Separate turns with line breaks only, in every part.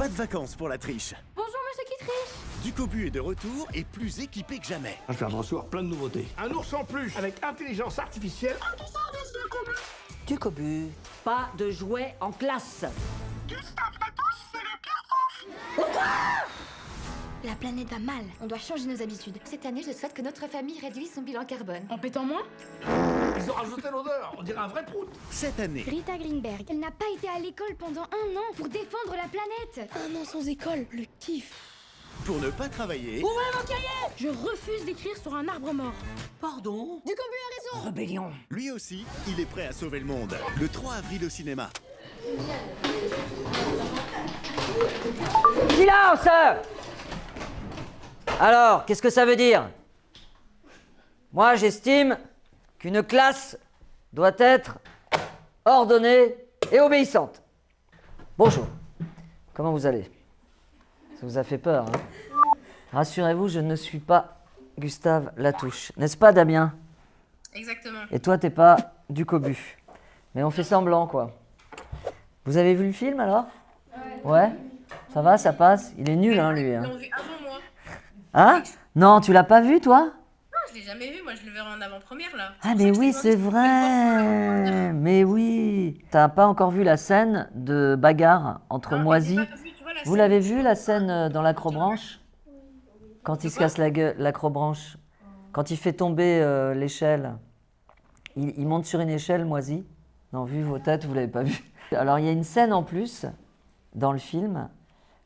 Pas de vacances pour la triche.
Bonjour monsieur qui triche.
Ducobu est de retour et plus équipé que jamais.
Je viens de recevoir plein de nouveautés.
Un ours en peluche avec intelligence artificielle.
Ducobu, pas de jouets en classe.
La planète va mal, on doit changer nos habitudes. Cette année, je souhaite que notre famille réduise son bilan carbone.
En pétant moins?
Ils ont rajouté l'odeur, on dirait un vrai prout.
Cette année,
Greta Greenberg, elle n'a pas été à l'école pendant 1 an pour défendre la planète.
1 an sans école, le kiff.
pour ne pas travailler,
Je refuse d'écrire sur un arbre mort.
Pardon?
Ducobu a raison.
Rébellion.
lui aussi, il est prêt à sauver le monde. Le 3 avril au cinéma.
Silence! Alors, qu'est-ce que ça veut dire? Moi, j'estime qu'une classe doit être ordonnée et obéissante. Bonjour. Comment vous allez? Ça vous a fait peur, hein? Rassurez-vous, je ne suis pas Gustave Latouche. N'est-ce pas, Damien?
Exactement.
Et toi, t'es pas Ducobu. Mais on fait semblant, quoi. Vous avez vu le film, alors? Ouais. Ça va, ça passe? Il est nul, hein, lui.
Ils
Hein,
l'ont vu avant moi.
hein? Non, tu l'as pas vu, toi?
Non, je l'ai jamais vu, moi je le verrai en avant-première là.
Ah, mais oui, c'est vrai. Mais oui. T'as pas encore vu la scène de bagarre entre Moisy. Vous l'avez vu, la scène dans l'acrobranche? Quand il se casse la gueule, l'acrobranche. Quand il fait tomber l'échelle. Il monte sur une échelle, Moisy. Non, vu vos têtes, vous l'avez pas vu. Alors, il y a une scène en plus dans le film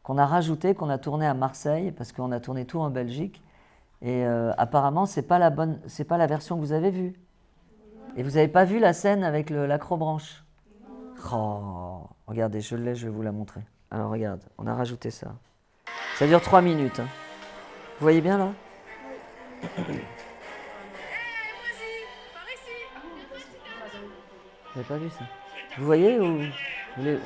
qu'on a rajoutée, qu'on a tournée à Marseille, parce qu'on a tourné tout en Belgique. Et apparemment, c'est pas la version que vous avez vue. Et vous n'avez pas vu la scène avec l'acrobranche. Oh, regardez, je l'ai, je vais vous la montrer. Alors regarde, on a rajouté ça. Ça dure 3 minutes. Hein. Vous voyez bien là? Vous n'avez pas vu ça? Vous voyez ou vous voulez...
N'oublie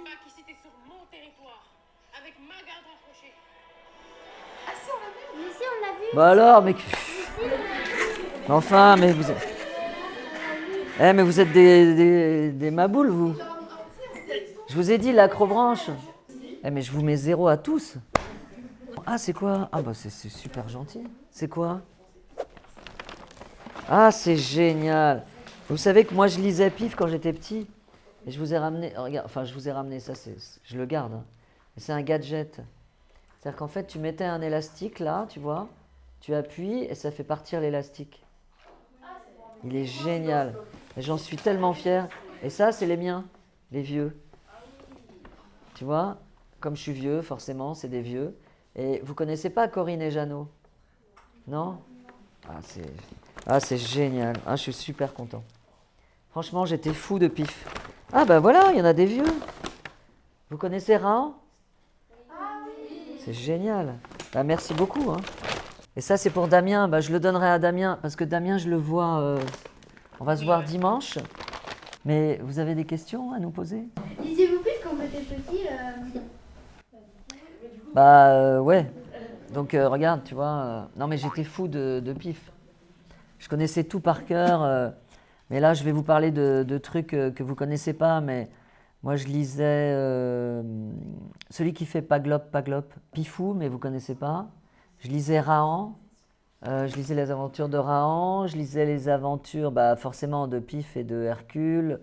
pas qu'ici t'es sur mon territoire, avec ma garde rapprochée.
Mais si, on l'a vu.
Bah alors, mais... Enfin, mais vous êtes... Eh, mais vous êtes des maboules, vous. Je vous ai dit l'acrobranche. Eh, mais je vous mets 0 à tous. Ah, c'est quoi? Ah, bah c'est super gentil. C'est quoi? Ah, c'est génial. Vous savez que moi, je lisais Pif quand j'étais petit. Et je vous ai ramené... Regarde, enfin, je vous ai ramené ça, je le garde. Hein. C'est un gadget. C'est-à-dire qu'en fait, tu mettais un élastique là, tu vois. Tu appuies et ça fait partir l'élastique. Il est génial. Et j'en suis tellement fier. Et ça, c'est les miens, les vieux. Tu vois, comme je suis vieux, forcément, c'est des vieux. Et vous connaissez pas Corinne et Jeannot? Non? Ah, c'est génial. Ah, je suis super content. Franchement, j'étais fou de Pif. Ah, ben voilà, il y en a des vieux. Vous connaissez Rahan? C'est génial. Bah, merci beaucoup. Hein. Et ça, c'est pour Damien. Bah, je le donnerai à Damien parce que Damien, je le vois. On va se voir dimanche. Mais vous avez des questions à nous poser?
Lisiez-vous plus quand vous étiez petit
Bah, ouais. Donc, regarde, tu vois. Non, mais j'étais fou de Pif. Je connaissais tout par cœur. Mais là, je vais vous parler de trucs que vous connaissez pas. Mais moi, je lisais celui qui fait Paglop, Pifou, mais vous connaissez pas. Je lisais Rahan. Je lisais les aventures de Rahan. Je lisais les aventures, bah, forcément, de Pif et de Hercule.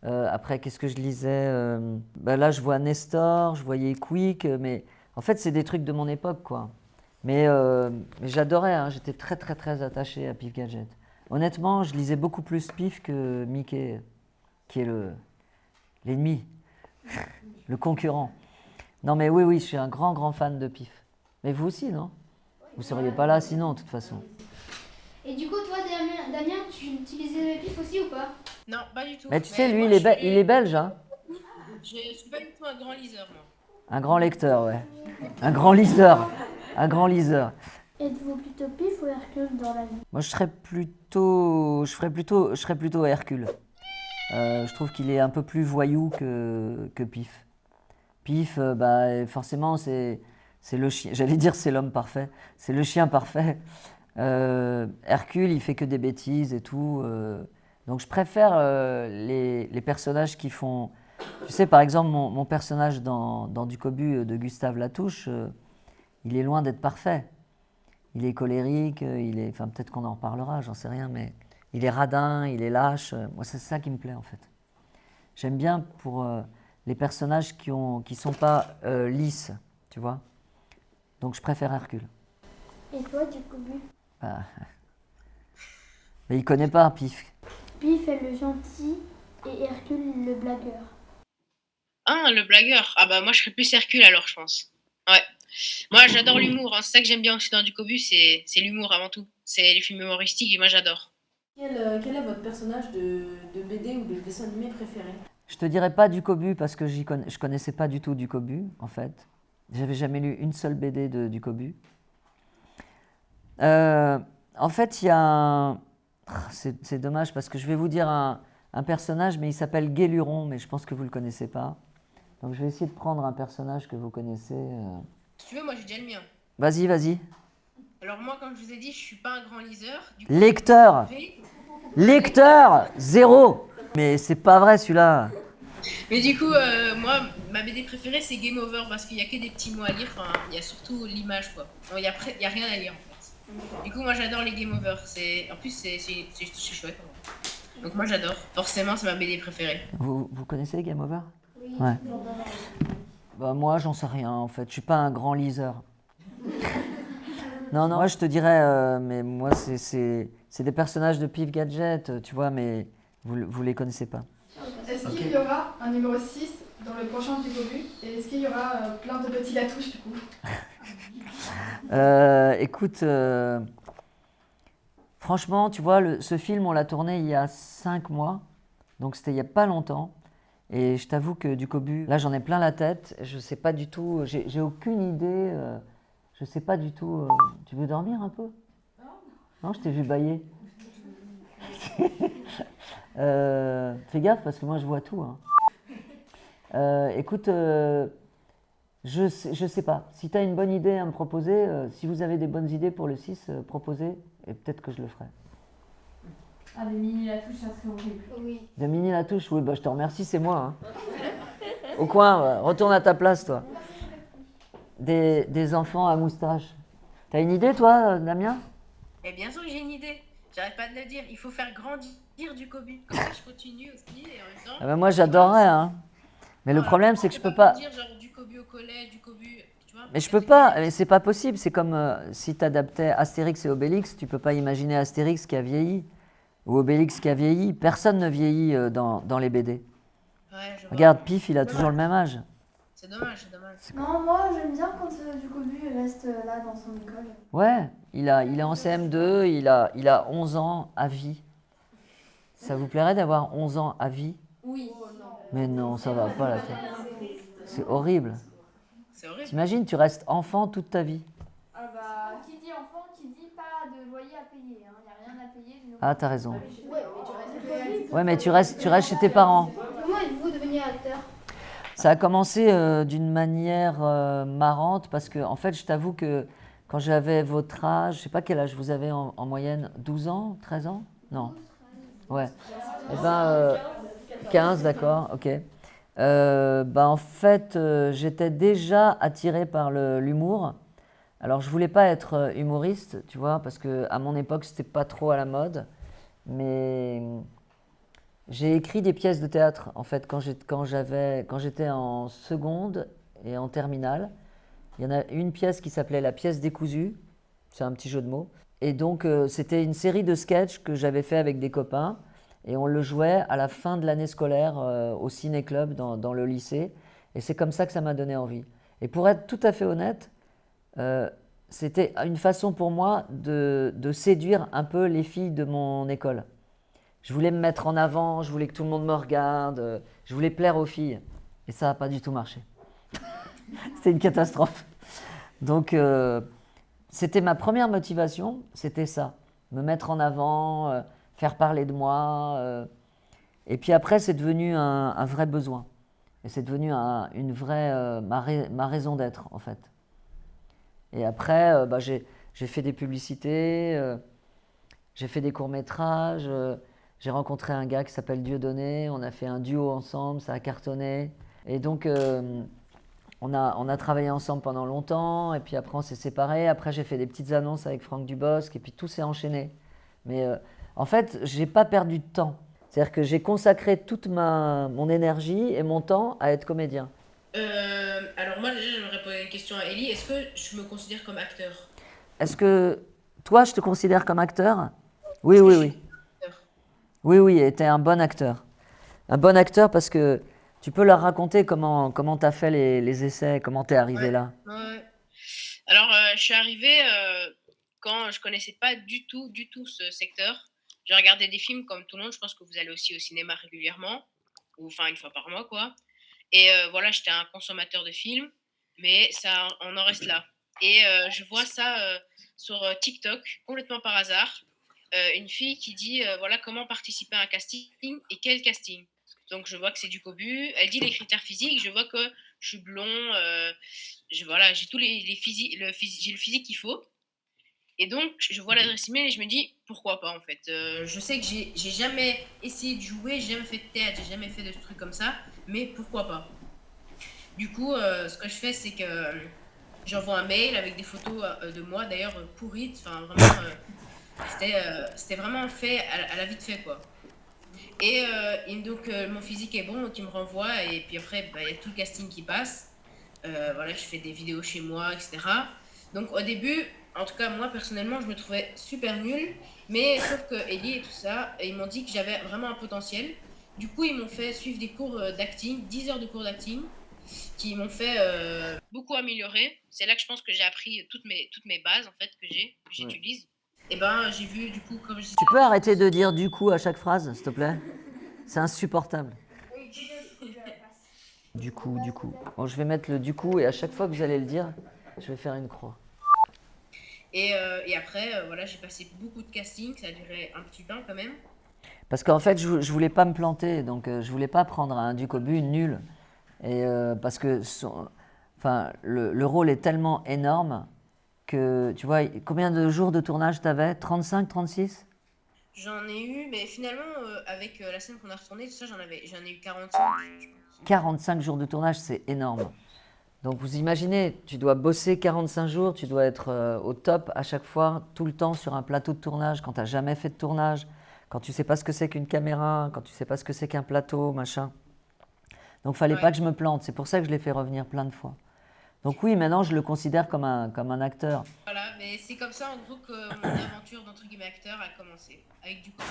Après, qu'est-ce que je lisais bah, là, je vois Nestor, je voyais Quick. Mais en fait, c'est des trucs de mon époque, quoi. Mais j'adorais. Hein, j'étais très, très, très attaché à Pif Gadget. Honnêtement, je lisais beaucoup plus Pif que Mickey, qui est l'ennemi, le concurrent. Non, mais oui, je suis un grand, grand fan de Pif. Mais vous aussi, non? Vous ne seriez pas là sinon, de toute façon.
Et du coup, toi, Damien, tu lisais le Pif aussi ou pas?
Non, pas du tout.
Mais tu sais, lui,
moi,
il est belge, hein?
Je suis pas du tout un grand liseur, moi.
Un grand lecteur, ouais. Un grand liseur. Un grand liseur.
Êtes-vous plutôt Pif ou Hercule dans la vie?
Moi, je serais plutôt Hercule. Je trouve qu'il est un peu plus voyou que Pif. Pif, bah, forcément, c'est le chien. J'allais dire c'est l'homme parfait. C'est le chien parfait. Hercule, il fait que des bêtises et tout. Donc, je préfère les personnages qui font Tu sais, par exemple, mon personnage dans Du Cobu de Gustave Latouche, il est loin d'être parfait. Il est colérique, enfin peut-être qu'on en reparlera, j'en sais rien, mais il est radin, il est lâche. Moi, c'est ça qui me plaît en fait. J'aime bien pour les personnages qui sont pas lisses, tu vois. Donc je préfère Hercule.
Et toi, du coup,
Bah, mais il connaît pas Pif.
Pif est le gentil et Hercule le blagueur.
Ah, le blagueur. Ah bah moi je serais plus Hercule alors, je pense. Ouais. Moi j'adore l'humour, hein. C'est ça que j'aime bien aussi dans Ducobu, c'est l'humour avant tout. C'est les films humoristiques et moi j'adore.
Quel est votre personnage de BD ou de dessin animé préféré?
Je te dirais pas Du Cobu parce que je connaissais pas du tout Du Cobu en fait. J'avais jamais lu une seule BD de Du Cobu. En fait, il y a un... C'est dommage parce que je vais vous dire un personnage, mais il s'appelle Guéluron, mais je pense que vous le connaissez pas. Donc je vais essayer de prendre un personnage que vous connaissez.
Si tu veux, moi j'ai déjà le mien.
Vas-y, vas-y.
Alors moi, comme je vous ai dit, je suis pas un grand liseur. Du coup,
Lecteur! Lecteur! Zéro! Mais c'est pas vrai celui-là.
Mais du coup, moi, ma BD préférée c'est Game Over parce qu'il y a que des petits mots à lire. Enfin, il y a surtout l'image quoi. Il y a rien à lire en fait. Du coup, moi j'adore les Game Over. En plus, c'est chouette. Donc moi j'adore. Forcément, c'est ma BD préférée.
Vous connaissez Game Over?
Oui.
Ouais. Bah, moi, j'en sais rien en fait. Je suis pas un grand liseur. Non, moi je te dirais, mais moi c'est des personnages de Pif Gadget, tu vois, mais vous les connaissez pas.
Est-ce qu'il y aura un numéro 6 dans le prochain du Gobu? Et est-ce qu'il y aura plein de petits Latouches du coup?
Écoute, franchement, tu vois, ce film, on l'a tourné il y a 5 mois, donc c'était il y a pas longtemps. Et je t'avoue que Du Cobu, là j'en ai plein la tête, je sais pas du tout, j'ai aucune idée, je sais pas du tout. Tu veux dormir un peu? Non, je t'ai vu bâiller. Fais gaffe parce que moi je vois tout. Hein. Écoute, je sais pas. Si tu as une bonne idée à me proposer, si vous avez des bonnes idées pour le 6, proposez et peut-être que je le ferai.
Ah, des mini Latouche, ça serait horrible.
Oui.
De Mini Latouche, oui, bah, je te remercie, c'est moi. Hein. Au coin, retourne à ta place, toi. Des enfants à moustache. T'as une idée, toi, Damien?
Et bien sûr que j'ai une idée. J'arrête pas de le dire. Il faut faire grandir Ducobu. Comme ça, je continue aussi et en même temps.
Ah bah, moi, j'adorerais. Hein. Mais le problème, c'est que je peux pas.
Dire genre Ducobu au collège, Ducobu, tu vois.
Mais je peux pas, mais c'est pas possible. C'est comme si tu adaptais Astérix et Obélix, tu peux pas imaginer Astérix qui a vieilli ou Obélix qui a vieilli. Personne ne vieillit dans les BD.
Ouais, je vois.
Regarde, Pif, il a toujours le même âge.
C'est dommage, c'est dommage.
Non, moi j'aime bien quand du Gobu reste là dans son école.
Ouais, il est en CM2, il a 11 ans à vie. Ça vous plairait d'avoir 11 ans à vie?
Oui.
Mais non, ça va pas la tête. C'est horrible.
C'est horrible.
T'imagines, tu restes enfant toute ta vie.
Ah bah, qui dit enfant, qui dit pas de loyer à payer. Il n'y a rien à payer.
Ah, t'as raison.
Ouais, mais tu restes.
Ouais, mais tu restes chez tes parents.
Comment êtes-vous devenu acteur?
Ça a commencé d'une manière marrante parce que, en fait, je t'avoue que quand j'avais votre âge, je sais pas quel âge vous avez en moyenne, 12 ans, 13 ans? Non. Ouais. Eh ben, 15, d'accord, ok. En fait, j'étais déjà attiré par l'humour. Alors, je voulais pas être humoriste, tu vois, parce que à mon époque, c'était pas trop à la mode. Mais j'ai écrit des pièces de théâtre, en fait, quand j'étais en seconde et en terminale. Il y en a une pièce qui s'appelait La pièce décousue. C'est un petit jeu de mots. Et donc, c'était une série de sketchs que j'avais fait avec des copains. Et on le jouait à la fin de l'année scolaire au ciné-club dans le lycée. Et c'est comme ça que ça m'a donné envie. Et pour être tout à fait honnête, c'était une façon pour moi de séduire un peu les filles de mon école. Je voulais me mettre en avant, je voulais que tout le monde me regarde, je voulais plaire aux filles. Et ça n'a pas du tout marché. C'était une catastrophe. Donc, c'était ma première motivation, c'était ça. Me mettre en avant, faire parler de moi. Et puis après, c'est devenu un vrai besoin. Et c'est devenu une vraie, ma raison d'être, en fait. Et après, j'ai fait des publicités, j'ai fait des courts-métrages, J'ai rencontré un gars qui s'appelle Dieudonné, on a fait un duo ensemble, ça a cartonné. Et donc, on a travaillé ensemble pendant longtemps, et puis après on s'est séparés. Après, j'ai fait des petites annonces avec Franck Dubosc, et puis tout s'est enchaîné. Mais en fait, j'ai pas perdu de temps. C'est-à-dire que j'ai consacré toute mon énergie et mon temps à être comédien.
Alors moi, déjà, j'aimerais poser une question à Ellie. Est-ce que je me considère comme acteur?
Est-ce que toi, je te considère comme acteur? Oui, oui, oui. Oui, oui, et t'es un bon acteur. Un bon acteur parce que tu peux leur raconter comment t'as fait les essais, comment t'es arrivé là.
Ouais. Alors, je suis arrivée quand je connaissais pas du tout ce secteur. J'ai regardé des films comme tout le monde. Je pense que vous allez aussi au cinéma régulièrement, ou enfin une fois par mois, quoi. Et voilà, j'étais un consommateur de films, mais ça, on en reste là. Et je vois ça sur TikTok, complètement par hasard. Une fille qui dit voilà comment participer à un casting et quel casting. Donc je vois que c'est du cobu. Elle dit les critères physiques. Je vois que je suis blond. Voilà, j'ai tous les physiques, j'ai le physique qu'il faut. Et donc je vois l'adresse email et je me dis pourquoi pas en fait. Je sais que j'ai jamais essayé de jouer, j'ai jamais fait de théâtre, j'ai jamais fait de trucs comme ça, mais pourquoi pas. Du coup, ce que je fais, c'est que j'envoie un mail avec des photos de moi, d'ailleurs pourrites. Enfin vraiment, c'était vraiment fait à la vite fait quoi. Et donc mon physique est bon, donc il me renvoie et puis après il y a tout le casting qui passe. Voilà, je fais des vidéos chez moi, etc. Donc au début, en tout cas moi personnellement, je me trouvais super nulle, mais sauf que Ellie et tout ça, ils m'ont dit que j'avais vraiment un potentiel. Du coup, ils m'ont fait suivre des cours d'acting, 10 heures de cours d'acting, qui m'ont fait beaucoup améliorer. C'est là que je pense que j'ai appris toutes mes bases en fait que j'utilise. Et ben j'ai vu du coup comme je disais.
Tu peux arrêter de dire du coup à chaque phrase, s'il te plaît? C'est insupportable. Du coup. Bon, je vais mettre le du coup et à chaque fois que vous allez le dire, je vais faire une croix.
Et après, voilà, j'ai passé beaucoup de castings, ça a duré un petit temps quand même.
Parce qu'en fait, je voulais pas me planter, donc je voulais pas prendre un duc au but nul. Et parce que le rôle est tellement énorme que, tu vois, combien de jours de tournage t'avais? 35, 36?
J'en ai eu, mais finalement, avec la scène qu'on a retournée, tout ça, j'en ai eu 45.
45 jours de tournage, c'est énorme. Donc vous imaginez, tu dois bosser 45 jours, tu dois être au top à chaque fois, tout le temps sur un plateau de tournage, quand tu n'as jamais fait de tournage, quand tu ne sais pas ce que c'est qu'une caméra, quand tu ne sais pas ce que c'est qu'un plateau, machin. Donc il ne fallait pas que je me plante, c'est pour ça que je l'ai fait revenir plein de fois. Donc oui, maintenant je le considère comme un acteur.
Voilà, mais c'est comme ça en gros que mon aventure d'entre guillemets acteur a commencé, avec du coup.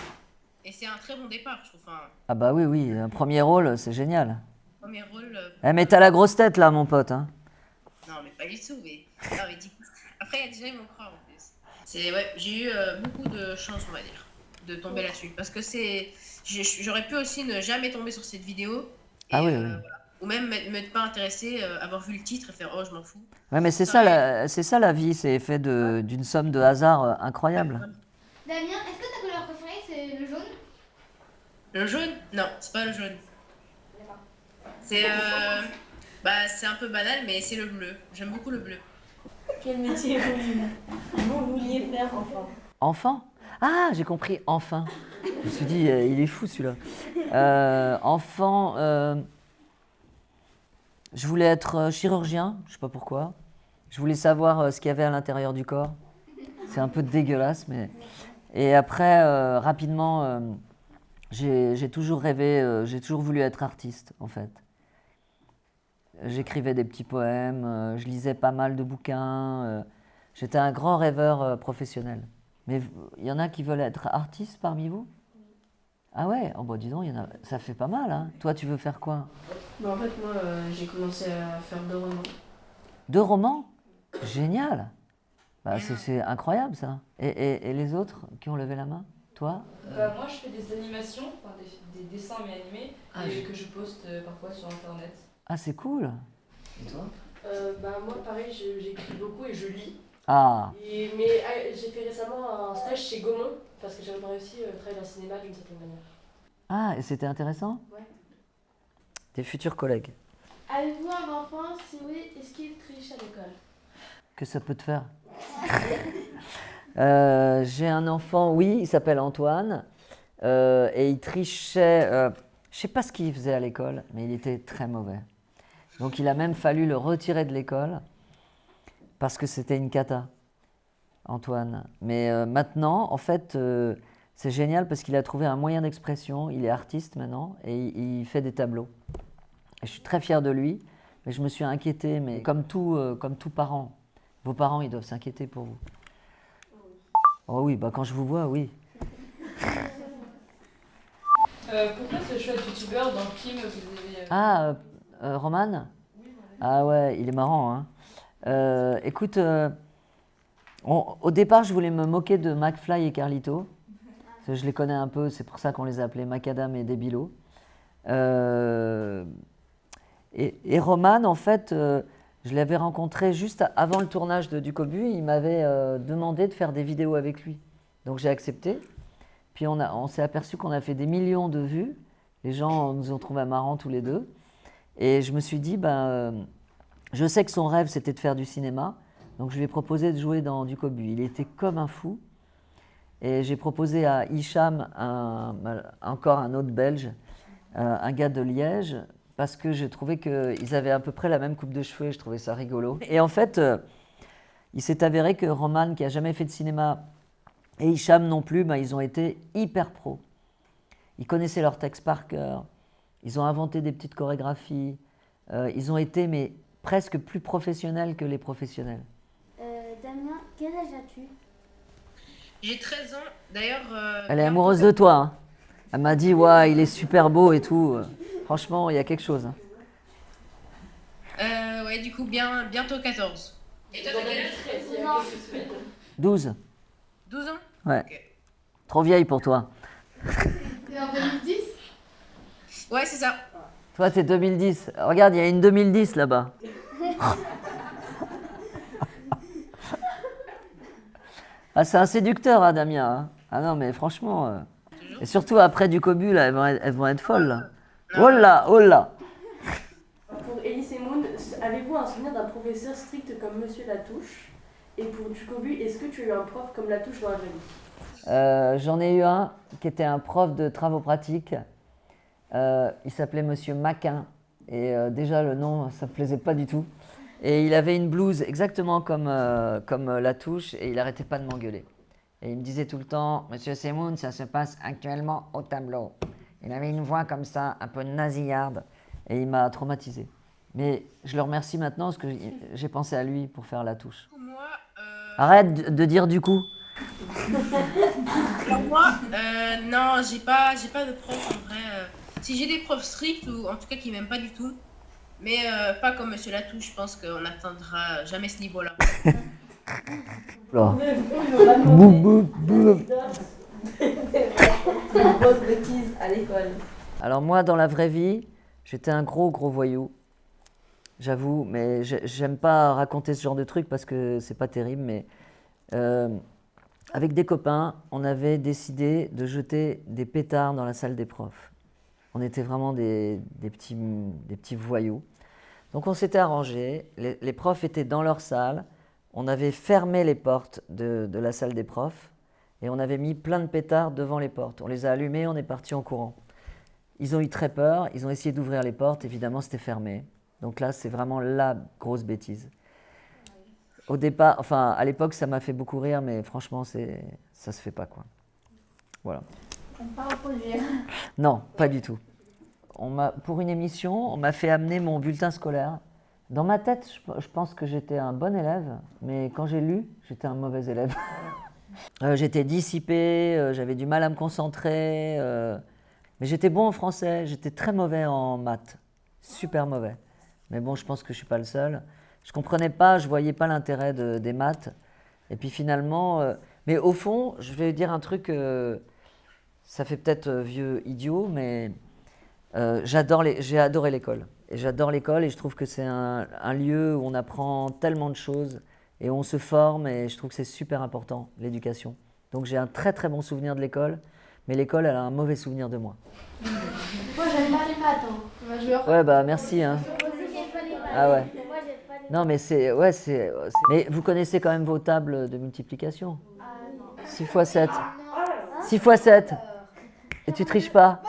Et c'est un très bon départ, je trouve. Enfin,
ah bah oui, un premier rôle, c'est génial.
premier rôle...
mais t'as la grosse tête là, mon pote. Hein.
Non, mais pas du tout, mais... Non, mais du coup... Après, il y a déjà mon croire en plus. Ouais, j'ai eu beaucoup de chance, on va dire, de tomber là-dessus. Parce que j'aurais pu aussi ne jamais tomber sur cette vidéo. Et,
ah oui.
Voilà. Ou même m'être pas intéressé, avoir vu le titre et faire « Oh, je m'en fous ».
Ouais, mais c'est ça la vie, c'est fait d'une somme de hasard incroyable.
Damien, est-ce que ta couleur préférée, c'est le jaune?
Le jaune? Non, c'est pas le jaune. C'est un peu banal, mais c'est le bleu. J'aime beaucoup le bleu.
Quel métier vous vouliez faire, enfant?
Enfant? Ah, j'ai compris, enfin. Je me suis dit, il est fou celui-là. Enfant, je voulais être chirurgien, je sais pas pourquoi. Je voulais savoir ce qu'il y avait à l'intérieur du corps. C'est un peu dégueulasse, mais... Et après, rapidement, j'ai toujours rêvé, j'ai toujours voulu être artiste, en fait. J'écrivais des petits poèmes, je lisais pas mal de bouquins. J'étais un grand rêveur professionnel. Mais il y en a qui veulent être artistes parmi vous? Ah ouais? Oh bah dis donc, ça fait pas mal, hein. Toi, tu veux faire quoi?
En fait, moi, j'ai commencé à faire 2 romans.
2 romans? Génial! Bah, c'est incroyable, ça. Et les autres qui ont levé la main? Toi?
Moi, je fais des animations, enfin, des dessins mais animés, que je poste parfois sur Internet.
Ah, c'est cool! Et toi?
Moi, pareil, j'écris beaucoup et je lis.
Ah!
Mais j'ai fait récemment un stage chez Gaumont, parce que j'avais pas réussi à travailler dans le cinéma d'une certaine manière.
Ah, et c'était intéressant?
Ouais.
Tes futurs collègues.
Avez-vous un enfant? Si oui, est-ce qu'il triche à l'école?
Que ça peut te faire? J'ai un enfant, oui, il s'appelle Antoine. et il trichait. Je ne sais pas ce qu'il faisait à l'école, mais il était très mauvais. Donc il a même fallu le retirer de l'école parce que c'était une cata, Antoine. Mais maintenant, en fait, c'est génial parce qu'il a trouvé un moyen d'expression. Il est artiste maintenant et il fait des tableaux. Et je suis très fier de lui, mais je me suis inquiétée, mais comme tout parent. Vos parents, ils doivent s'inquiéter pour vous. Oh oui, bah quand je vous vois, oui.
Pourquoi ce choix de youtubeur dans le film que vous avez...
Roman? Ah ouais, il est marrant, hein. Écoute, au départ, je voulais me moquer de McFly et Carlito. Parce que je les connais un peu, c'est pour ça qu'on les appelait Macadam et Débilo. Et Roman, en fait, je l'avais rencontré juste avant le tournage de Ducobu. Il m'avait demandé de faire des vidéos avec lui. Donc j'ai accepté. Puis on s'est aperçu qu'on a fait des millions de vues. Les gens nous ont trouvé marrants tous les deux. Et je me suis dit, je sais que son rêve, c'était de faire du cinéma. Donc je lui ai proposé de jouer dans Ducobu. Il était comme un fou. Et j'ai proposé à Hicham, encore un autre Belge, un gars de Liège, parce que j'ai trouvé qu'ils avaient à peu près la même coupe de cheveux et je trouvais ça rigolo. Et en fait, il s'est avéré que Roman, qui n'a jamais fait de cinéma, et Hicham non plus, ils ont été hyper pros. Ils connaissaient leur texte par cœur, ils ont inventé des petites chorégraphies, ils ont été presque plus professionnels que les professionnels.
Damien, quel âge as-tu?
J'ai 13 ans, d'ailleurs...
Elle est amoureuse de toi, hein. Elle m'a dit, ouais, il est super beau et tout. Franchement, il y a quelque chose.
Ouais, du coup, bientôt 14. Et toi, t'as quel âge?
12.
12 ans?
Ouais.
Okay.
Trop vieille pour toi.
T'es en 2010?
Ouais, c'est ça.
Toi, t'es 2010. Regarde, il y a une 2010 là-bas. Ah, c'est un séducteur, hein, Damien. Hein. Ah non, mais franchement... Et surtout après Ducobu, là, elles vont être folles. Là. Oh là, oh là.
Pour Elise et Moon, avez-vous un souvenir d'un professeur strict comme Monsieur Latouche? Et pour Ducobu, est-ce que tu as eu un prof comme Latouche dans la vraie vie?
J'en ai eu un qui était un prof de travaux pratiques. Il s'appelait Monsieur Maquin. Et déjà, le nom, ça ne me plaisait pas du tout. Et il avait une blouse exactement comme Latouche et il n'arrêtait pas de m'engueuler. Et il me disait tout le temps, Monsieur Semoun, ça se passe actuellement au tableau. Il avait une voix comme ça, un peu nasillarde, et il m'a traumatisé. Mais je le remercie maintenant parce que j'ai pensé à lui pour faire Latouche.
Moi,
Arrête de dire du coup.
Alors moi, non, j'ai pas de prof en vrai. Si j'ai des profs stricts ou en tout cas qui m'aiment pas du tout, mais pas comme Monsieur Latouche, je pense qu'on n'atteindra jamais ce niveau-là.
Là.
à l'école.
Alors moi, dans la vraie vie, j'étais un gros voyou. J'avoue, mais j'aime pas raconter ce genre de trucs parce que c'est pas terrible, mais avec des copains, on avait décidé de jeter des pétards dans la salle des profs. On était vraiment des petits voyous. Donc on s'était arrangé, les profs étaient dans leur salle, on avait fermé les portes de la salle des profs et on avait mis plein de pétards devant les portes. On les a allumés, on est parti en courant. Ils ont eu très peur, ils ont essayé d'ouvrir les portes, évidemment c'était fermé. Donc là, c'est vraiment la grosse bêtise. Au départ, enfin à l'époque, ça m'a fait beaucoup rire, mais franchement, ça se fait pas quoi. Voilà.
On peut pas reproduire.
Non, pas du tout. Pour une émission, on m'a fait amener mon bulletin scolaire. Dans ma tête, je pense que j'étais un bon élève, mais quand j'ai lu, j'étais un mauvais élève. J'étais dissipé, j'avais du mal à me concentrer, mais j'étais bon en français, j'étais très mauvais en maths, super mauvais. Mais bon, je pense que je ne suis pas le seul. Je ne comprenais pas, je ne voyais pas l'intérêt des maths. Et puis finalement, mais au fond, je vais dire un truc, ça fait peut-être vieux idiot, mais j'ai adoré l'école. Et j'adore l'école et je trouve que c'est un lieu où on apprend tellement de choses et où on se forme et je trouve que c'est super important, l'éducation. Donc j'ai un très très bon souvenir de l'école, mais l'école, elle a un mauvais souvenir de moi.
Moi, j'aime pas les maths. Hein.
Ouais, bah merci. Hein. Ah ouais. Non, mais mais vous connaissez quand même vos tables de multiplication. 6 x 7. 6 x 7. Et tu triches pas?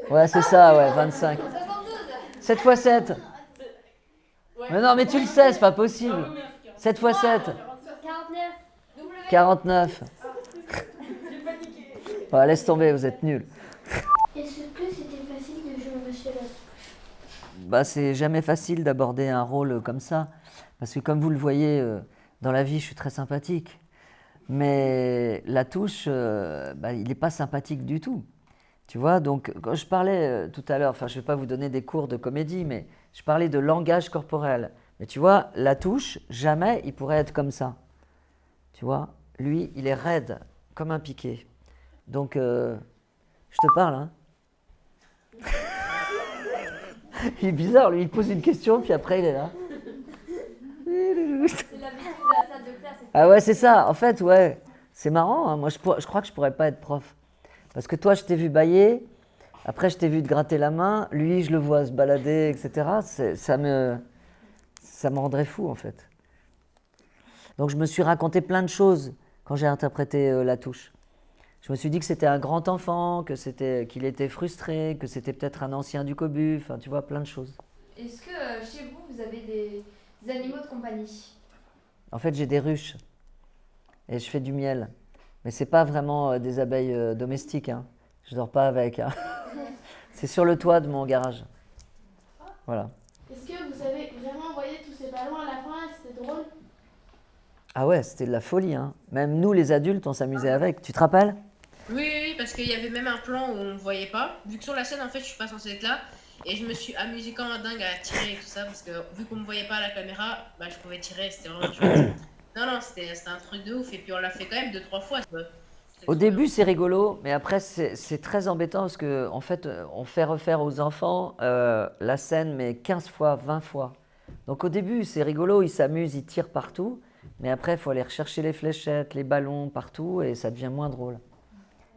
25.
Ouais, c'est ça, ouais, 25. 7 x 7. Mais non, mais tu le sais, c'est pas possible. 7 x 7. 49. Ouais, laisse tomber, vous êtes nuls.
Est-ce que c'était facile de jouer Monsieur la Touche?
Bah, c'est jamais facile d'aborder un rôle comme ça. Parce que comme vous le voyez, dans la vie, je suis très sympathique. Mais la touche, bah, il n'est pas sympathique du tout. Tu vois, donc quand je parlais tout à l'heure, enfin je ne vais pas vous donner des cours de comédie, mais je parlais de langage corporel. Mais tu vois, la touche, jamais il pourrait être comme ça. Tu vois, lui, il est raide, comme un piquet. Donc, je te parle, hein. Il est bizarre, lui, il pose une question, puis après il est là. Ah ouais, c'est ça. En fait, ouais, c'est marrant. Hein. Moi, je crois que je pourrais pas être prof. Parce que toi, je t'ai vu bâiller, après, je t'ai vu te gratter la main, lui, je le vois se balader, etc. Ça me rendrait fou, en fait. Donc, je me suis raconté plein de choses quand j'ai interprété La Touche. Je me suis dit que c'était un grand enfant, qu'il était frustré, que c'était peut-être un ancien du Cobu, enfin, tu vois, plein de choses.
Est-ce que chez vous, vous avez des animaux de compagnie?
En fait, j'ai des ruches et je fais du miel. Mais c'est pas vraiment des abeilles domestiques, hein. Je dors pas avec. Hein. C'est sur le toit de mon garage. Voilà.
Est-ce que vous avez vraiment envoyé tous ces ballons à la fin et c'était drôle?
Ah ouais, c'était de la folie, hein. Même nous, les adultes, on s'amusait avec. Tu te rappelles?
Oui, parce qu'il y avait même un plan où on ne voyait pas. Vu que sur la scène, en fait, je suis pas censée être là. Et je me suis amusée comme un dingue à tirer et tout ça. Parce que vu qu'on me voyait pas à la caméra, bah, je pouvais tirer. C'était vraiment chouette. Non, c'était un truc de ouf. Et puis on l'a fait quand même 2-3 fois.
Au début, c'est rigolo, mais après, c'est très embêtant parce qu'en fait, on fait refaire aux enfants la scène, mais 15 fois, 20 fois. Donc au début, c'est rigolo, ils s'amusent, ils tirent partout. Mais après, il faut aller rechercher les fléchettes, les ballons partout et ça devient moins drôle.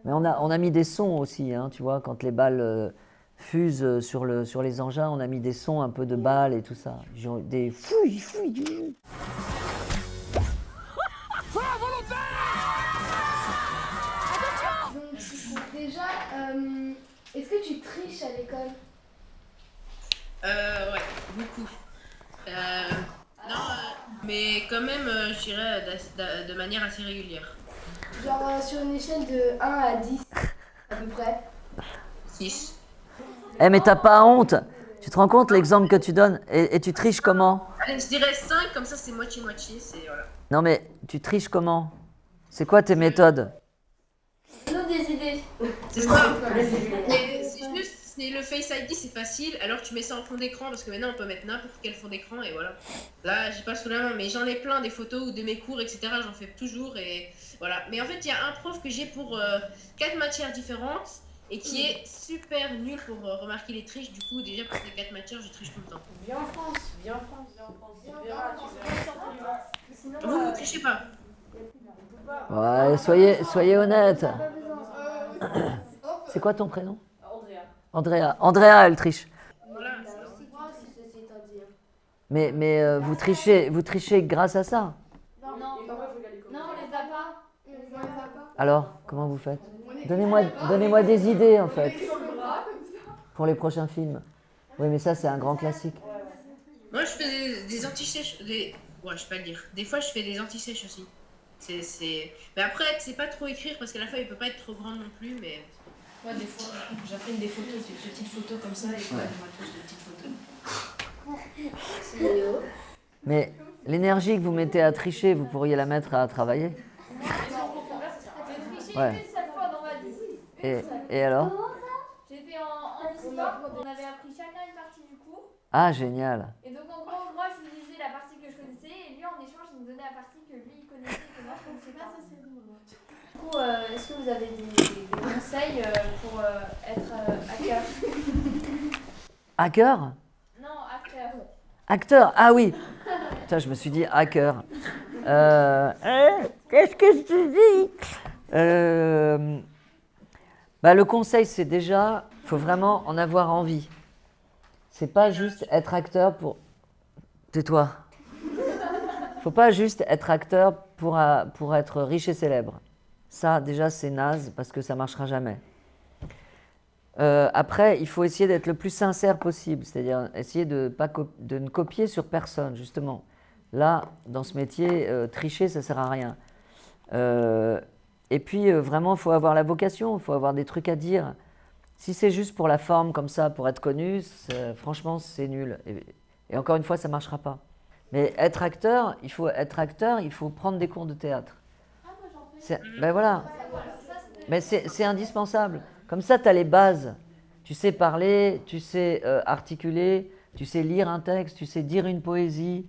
Mais on a mis des sons aussi, hein, tu vois, quand les balles fusent sur les engins, on a mis des sons un peu de balles et tout ça. Des fouilles, fouilles.
Donc, déjà, est-ce que tu triches à l'école?
Ouais, beaucoup. Non, mais quand même, je dirais de manière assez régulière.
Genre sur une échelle de 1 à 10, à peu près.
6.
Eh mais t'as pas honte? Tu te rends compte l'exemple que tu donnes? Et tu triches comment?
Allez, je dirais 5, comme ça c'est moitié-moitié, c'est voilà.
Non mais tu triches comment? C'est quoi tes méthodes?
Donne-nous des idées.
C'est ça. C'est juste, c'est le Face ID, c'est facile. Alors tu mets ça en fond d'écran parce que maintenant on peut mettre n'importe quel fond d'écran et voilà. Là, j'ai pas sous la main, mais j'en ai plein des photos ou de mes cours, etc. J'en fais toujours et voilà. Mais en fait, il y a un prof que j'ai pour 4 matières différentes et qui est super nul pour remarquer les triches. Du coup, déjà pour ces 4 matières, je triche tout le temps.
Viens en France, viens en France, viens en France. Tu verras, tu verras.
Vous ne trichez pas.
Ouais, soyez honnête. C'est quoi ton prénom?
Andrea.
Andrea, elle triche.
Voilà.
Mais vous trichez grâce à ça.
Non, on les a pas.
Alors, comment vous faites? Donnez-moi des idées en fait. Pour les prochains films. Oui, mais ça, c'est un grand classique.
Moi, je fais des anti-sèches. Ouais, je peux pas le dire. Des fois, je fais des anti-sèches aussi. Mais après, c'est pas trop écrire parce qu'à la fois, il peut pas être trop grand non plus, mais...
Ouais, des fois, j'apprends des photos, des petites photos comme ça, et puis moi, je pose des petites photos.
Mais l'énergie que vous mettez à tricher, vous pourriez la mettre à travailler. Ouais. Et alors?
J'étais en histoire, on avait appris chacun une partie du cours.
Ah, génial.
Et donc en gros, moi je lui disais la partie que je connaissais et lui en échange il me donnait la partie que lui il connaissait et que moi je connaissais pas. Du coup, est-ce que vous avez des conseils pour être hacker?
Hacker?
Non, acteur.
Acteur? Ah oui. Putain, je me suis dit hacker. Qu'est-ce que je dis? Bah, le conseil, c'est déjà, il faut vraiment en avoir envie. C'est pas juste être acteur pour... Tais-toi. Faut pas juste être acteur pour être riche et célèbre. Ça, déjà, c'est naze parce que ça ne marchera jamais. Après, il faut essayer d'être le plus sincère possible, c'est-à-dire essayer de ne copier sur personne, justement. Là, dans ce métier, tricher, ça ne sert à rien. Et puis, vraiment, il faut avoir la vocation, il faut avoir des trucs à dire. Si c'est juste pour la forme, comme ça, pour être connu, franchement, c'est nul. Et encore une fois, ça ne marchera pas. Mais être acteur, il faut prendre des cours de théâtre. Ben voilà. Mais c'est indispensable. Comme ça, tu as les bases. Tu sais parler, tu sais articuler, tu sais lire un texte, tu sais dire une poésie.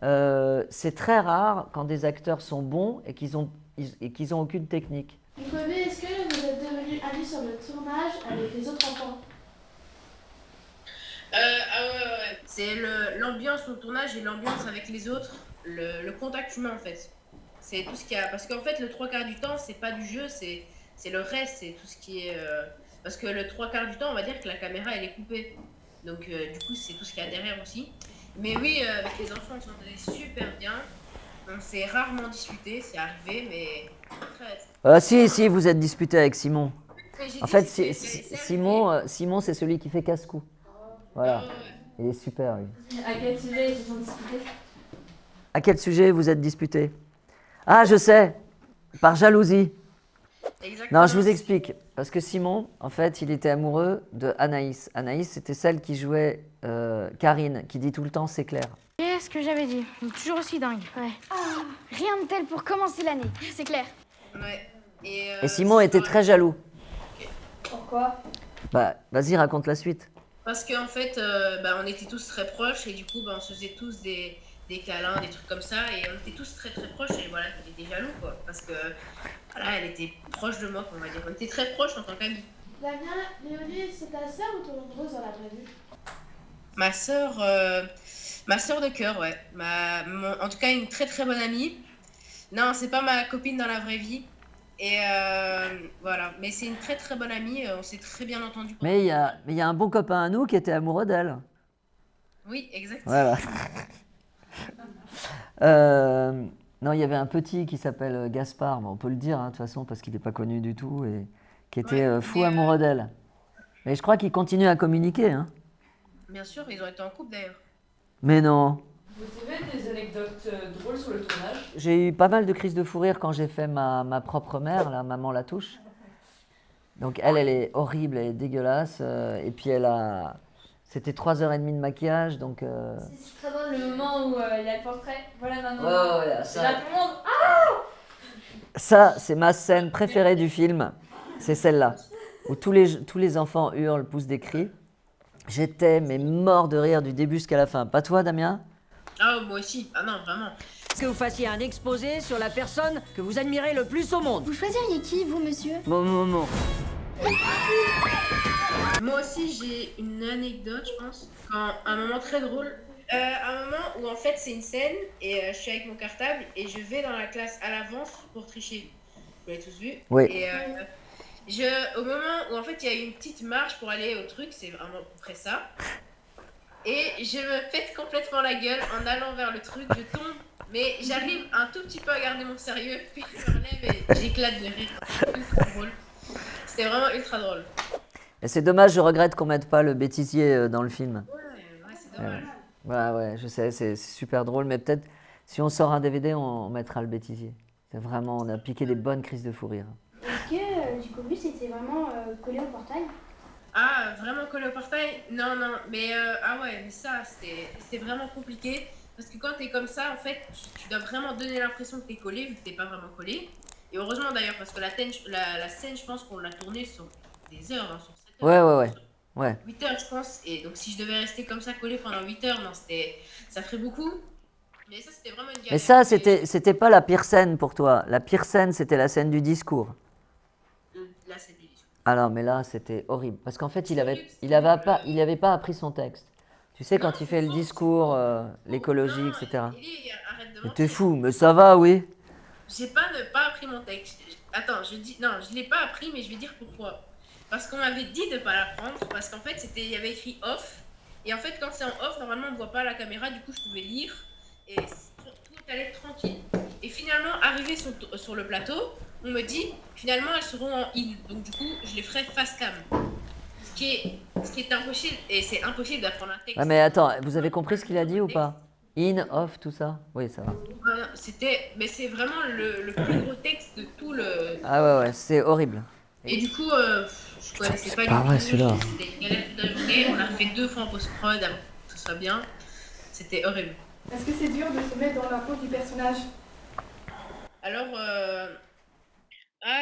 C'est très rare quand des acteurs sont bons et qu'ils ont aucune technique.
Nicolas, est-ce que vous êtes devenu amis sur le tournage avec les autres enfants?
Ouais. C'est l'ambiance au tournage et l'ambiance avec les autres, le contact humain en fait. C'est tout ce qu'il y a. Parce qu'en fait, le 3/4 du temps, c'est pas du jeu, c'est le reste, c'est tout ce qui est. Parce que le 3/4 du temps, on va dire que la caméra elle est coupée. Donc, du coup, c'est tout ce qu'il y a derrière aussi. Mais oui, avec les enfants, on s'entendait super bien. On s'est rarement disputé, c'est arrivé, mais.
Si, vous êtes disputé avec Simon. En fait, Simon, c'est celui qui fait casse-cou. Voilà. Il est super, lui.
À quel sujet ils se sont disputés?
À quel sujet vous êtes disputé? Ah, je sais. Par jalousie.
Exactement.
Non, je vous explique. Parce que Simon, en fait, il était amoureux de Anaïs. Anaïs, c'était celle qui jouait Karine, qui dit tout le temps « c'est clair ».
Qu'est-ce que j'avais dit? Toujours aussi dingue.
Ouais. Oh, rien de tel pour commencer l'année, c'est clair.
Ouais.
Et Simon était très jaloux.
Pourquoi?
Bah, vas-y, raconte la suite.
Parce qu'en fait, on était tous très proches et du coup, on se faisait tous des câlins, des trucs comme ça, et on était tous très très proches, et voilà, il était jaloux quoi, parce que voilà, elle était proche de moi, on va dire, on était très proches en tant qu'amis.
Damien, Léonie, c'est ta sœur ou ton grosse dans la vraie vie?
Ma sœur de cœur, ouais, en tout cas une très très bonne amie. Non, c'est pas ma copine dans la vraie vie, et voilà, mais c'est une très très bonne amie, on s'est très bien entendu.
Mais il y a un bon copain à nous qui était amoureux d'elle.
Oui, exactement.
Voilà. Non, il y avait un petit qui s'appelle Gaspard, mais on peut le dire de toute façon parce qu'il n'est pas connu du tout et qui était fou amoureux d'elle. Mais je crois qu'il continue à communiquer. Hein.
Bien sûr, ils ont été en couple d'ailleurs.
Mais non.
Vous avez des anecdotes drôles sur le tournage?
J'ai eu pas mal de crises de fou rire quand j'ai fait ma propre mère, la maman Latouche. Donc elle est horrible, elle est dégueulasse. Et puis c'était 3h30 de maquillage, donc...
C'est très drôle le moment où il y a le portrait. Voilà maman.
Ouais,
ça... Et là tout le monde... Ah!
Ça, c'est ma scène préférée du film. C'est celle-là, où tous les enfants hurlent, poussent des cris. J'étais mort de rire du début jusqu'à la fin. Pas toi, Damien?
Ah, moi aussi. Ah non, vraiment.
Que vous fassiez un exposé sur la personne que vous admirez le plus au monde.
Vous choisiriez qui, vous, monsieur?
Bon.
Moi aussi, j'ai une anecdote, je pense. Un moment très drôle. Un moment où, en fait, c'est une scène et je suis avec mon cartable et je vais dans la classe à l'avance pour tricher. Vous l'avez tous vu.
Oui.
Et au moment où, en fait, il y a une petite marche pour aller au truc, c'est vraiment à peu près ça. Et je me pète complètement la gueule en allant vers le truc, je tombe. Mais j'arrive un tout petit peu à garder mon sérieux, puis je me relève et j'éclate de rire. C'était ultra drôle. C'était vraiment ultra drôle.
Et c'est dommage, je regrette qu'on mette pas le bêtisier dans le film.
Ouais, c'est dommage.
Ouais, je sais, c'est super drôle, mais peut-être si on sort un DVD, on mettra le bêtisier. C'est vraiment, on a piqué des bonnes crises de fou rire.
Est-ce que du coup, c'était vraiment collé au portail?
Ah, vraiment collé au portail? Non, mais mais ça, c'était vraiment compliqué. Parce que quand t'es comme ça, en fait, tu dois vraiment donner l'impression que t'es collé, vu que t'es pas vraiment collé. Et heureusement d'ailleurs, parce que la scène, je pense qu'on l'a tournée sur des heures, sur 7 heures.
Ouais.
8 heures, je pense. Et donc, si je devais rester comme ça collé pendant 8 heures, ça ferait beaucoup. Mais ça, c'était vraiment une galère.
Mais ça, c'était pas la pire scène pour toi. La pire scène, c'était la scène du discours.
La scène du discours.
Alors, mais là, c'était horrible. Parce qu'en fait, il avait pas appris son texte. Tu sais, quand il fait le discours, l'écologie, etc. Mais t'es fou, mais ça va, oui.
J'ai pas appris mon texte. Attends, je l'ai pas appris, mais je vais dire pourquoi. Parce qu'on m'avait dit de pas l'apprendre, parce qu'en fait, il y avait écrit off. Et en fait, quand c'est en off, normalement, on voit pas la caméra, du coup, je pouvais lire. Et tout allait tranquille. Et finalement, arrivé sur le plateau, on me dit, finalement, elles seront en in. Donc du coup, je les ferai face cam. Ce qui est impossible, et c'est impossible d'apprendre un texte.
Ah, mais attends, vous avez compris ce qu'il a dit ou pas? In, off, tout ça? Oui, ça va.
Mais c'est vraiment le plus gros texte de tout le...
Ah ouais, c'est horrible.
Et du coup, je connaissais pas du
pas vrai,
tout.
celui-là.
C'était une galère toute la journée. On l'a refait 2 fois en post-prod avant que ce soit bien. C'était horrible.
Est-ce que c'est dur de se mettre dans la peau du personnage?
Alors,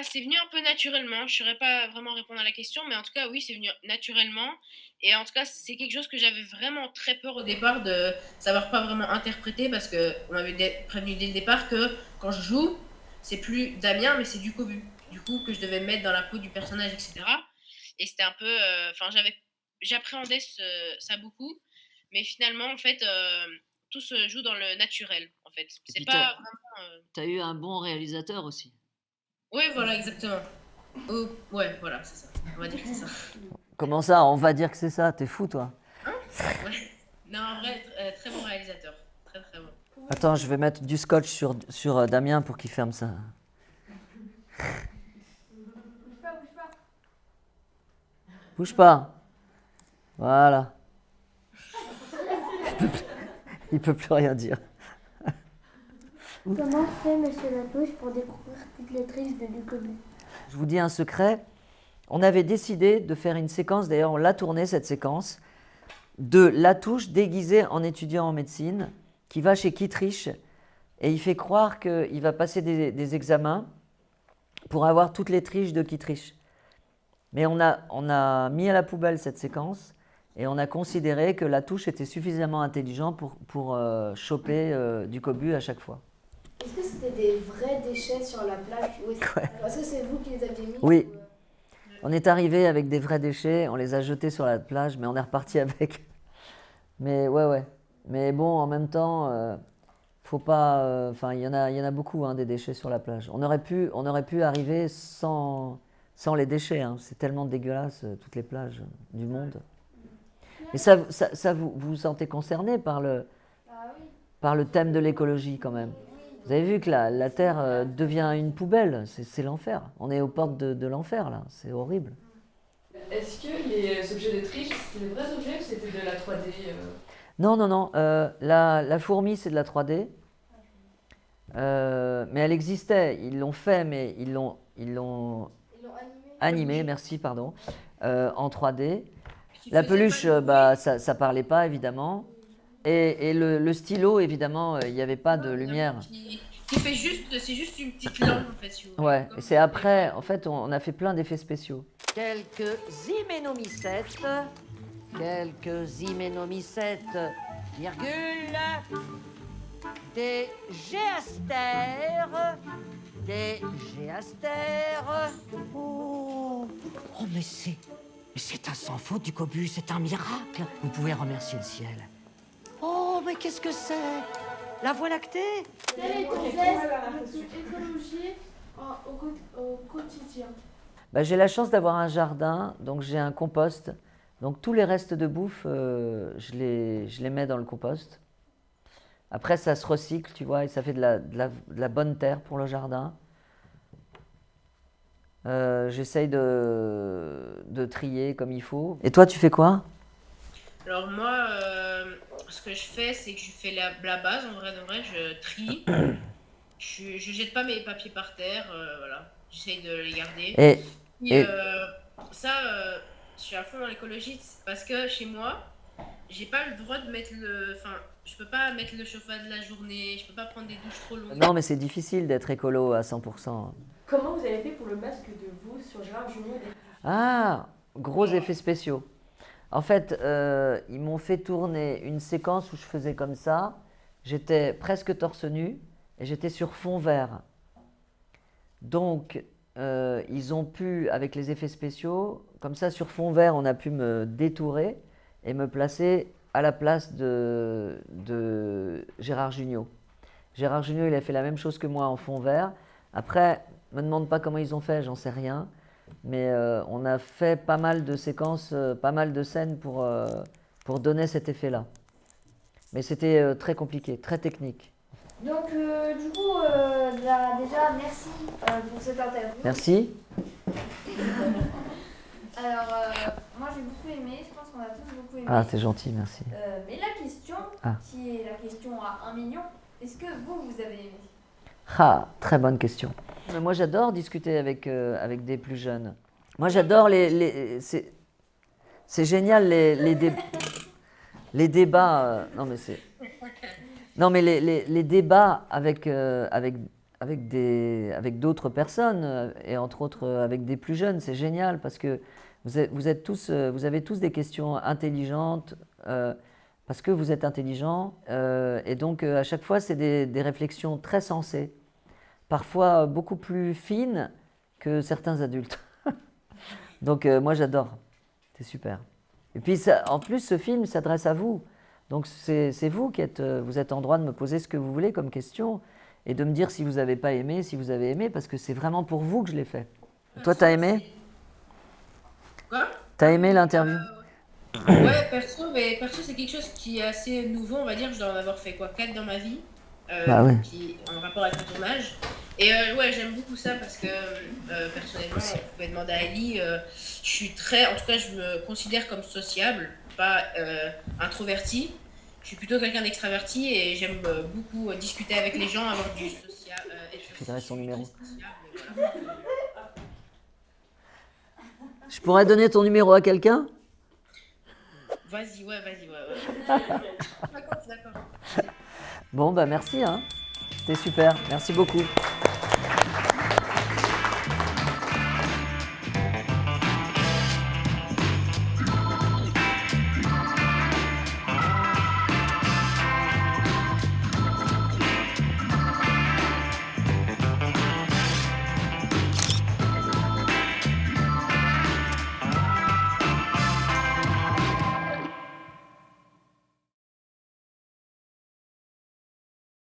c'est venu un peu naturellement. Je ne saurais pas vraiment répondre à la question, mais en tout cas, oui, c'est venu naturellement. Et en tout cas, c'est quelque chose que j'avais vraiment très peur au départ de savoir pas vraiment interpréter parce qu'on m'avait prévenu dès le départ que quand je joue, c'est plus Damien, mais c'est du Cobu. Du coup, que je devais me mettre dans la peau du personnage, etc. Et c'était un peu... j'appréhendais ça beaucoup, mais finalement, en fait, tout se joue dans le naturel, en fait. C'est pas vraiment...
T'as eu un bon réalisateur aussi.
Oui, voilà, exactement. Oh, ouais, voilà, c'est ça. On va dire que c'est ça.
Comment ça? On va dire que c'est ça? T'es fou, toi?
Ouais. Non, en vrai, très bon réalisateur. Très, très bon.
Attends, je vais mettre du scotch sur Damien pour qu'il ferme ça. Bouge pas. Voilà. Il peut plus rien dire.
Comment fait Monsieur Latouche pour découvrir toutes les triches de Ducobu?
Je vous dis un secret. On avait décidé de faire une séquence, d'ailleurs on l'a tournée cette séquence, de Latouche déguisé en étudiant en médecine, qui va chez Kittredge et il fait croire qu'il va passer des examens pour avoir toutes les triches de Kittredge. Mais on a mis à la poubelle cette séquence et on a considéré que Latouche était suffisamment intelligent pour choper du Cobu à chaque fois.
Est-ce que c'était des vrais déchets sur la plage ou est-ce que c'est vous qui les aviez mis?
Oui. On est arrivé avec des vrais déchets, on les a jetés sur la plage, mais on est reparti avec. Mais ouais. Mais bon, en même temps, faut pas. Enfin, il y en a beaucoup des déchets sur la plage. On aurait pu arriver sans les déchets. Hein. C'est tellement dégueulasse toutes les plages du monde. Et ça vous sentez concerné par le thème de l'écologie quand même. Vous avez vu que la Terre devient une poubelle, c'est l'enfer. On est aux portes de l'enfer, là. C'est horrible.
Est-ce que les objets de triche, c'était des vrais objets ou c'était de la 3D
Non. La fourmi, c'est de la 3D. Mais elle existait. Ils l'ont fait, mais ils l'ont animé, merci, pardon, en 3D. La peluche, ça parlait pas, évidemment. Et le stylo, évidemment, il n'y avait pas de lumière.
C'est juste une petite lampe, en fait. Si vous voulez.
Ouais, et c'est après, en fait, on a fait plein d'effets spéciaux.
Quelques hyménomycètes, virgule, des géastères,
Oh, mais c'est un sans faute du Cobu, c'est un miracle. Vous pouvez remercier le ciel. Oh, mais qu'est-ce que c'est? La Voie lactée?
Quel est ton geste de écologie au quotidien?
J'ai la chance d'avoir un jardin, donc j'ai un compost. Donc tous les restes de bouffe, je les mets dans le compost. Après, ça se recycle, tu vois, et ça fait de la bonne terre pour le jardin. J'essaye de trier comme il faut. Et toi, tu fais quoi?
Alors moi, ce que je fais, c'est que je fais la base, en vrai de vrai, je trie. je jette pas mes papiers par terre, voilà. J'essaye de les garder. Je suis à fond dans l'écologie parce que chez moi, j'ai pas le droit de mettre je peux pas mettre le chauffage la journée, je peux pas prendre des douches trop longues.
Non, mais c'est difficile d'être écolo à 100%.
Comment vous avez fait pour le masque de vous sur Gérard Jugnot?
Ah, gros effets spéciaux. En fait, ils m'ont fait tourner une séquence où je faisais comme ça. J'étais presque torse nu et j'étais sur fond vert. Donc, ils ont pu, avec les effets spéciaux, comme ça sur fond vert, on a pu me détourer et me placer à la place de Gérard Jugnot. Gérard Jugnot, il a fait la même chose que moi en fond vert. Après, ne me demande pas comment ils ont fait, j'en sais rien. Mais on a fait pas mal de séquences, pas mal de scènes pour donner cet effet-là. Mais c'était très compliqué, très technique.
Donc, du coup, déjà, merci pour cette interview.
Merci.
Alors, moi j'ai beaucoup aimé, je pense qu'on a tous beaucoup aimé.
Ah, c'est gentil, merci.
Mais la question, qui est la question à 1 million, est-ce que vous avez aimé?
Ah, très bonne question. Moi, j'adore discuter avec des plus jeunes. Moi, j'adore c'est génial les débats. Non, mais les débats avec d'autres personnes et entre autres avec des plus jeunes, c'est génial parce que vous avez tous des questions intelligentes parce que vous êtes intelligents et donc à chaque fois c'est des réflexions très sensées, parfois beaucoup plus fines que certains adultes. Donc moi j'adore, c'est super. Et puis en plus ce film s'adresse à vous, donc c'est vous qui êtes en droit de me poser ce que vous voulez comme question. Et de me dire si vous n'avez pas aimé, si vous avez aimé, parce que c'est vraiment pour vous que je l'ai fait. Toi, t'as aimé?
Quoi?
T'as aimé l'interview?
Ouais, perso, c'est quelque chose qui est assez nouveau, on va dire. Je dois en avoir fait 4 dans ma vie, qui en rapport avec le tournage. Et ouais, j'aime beaucoup ça parce que personnellement, vous pouvez demander à Ellie, je suis en tout cas, je me considère comme sociable, pas introverti. Je suis plutôt quelqu'un d'extraverti et j'aime beaucoup discuter avec les gens, avoir du social.
Je voudrais son numéro. Voilà. Je pourrais donner ton numéro à quelqu'un?
Vas-y, ouais. D'accord.
Bon, bah merci, hein. C'était super. Merci beaucoup.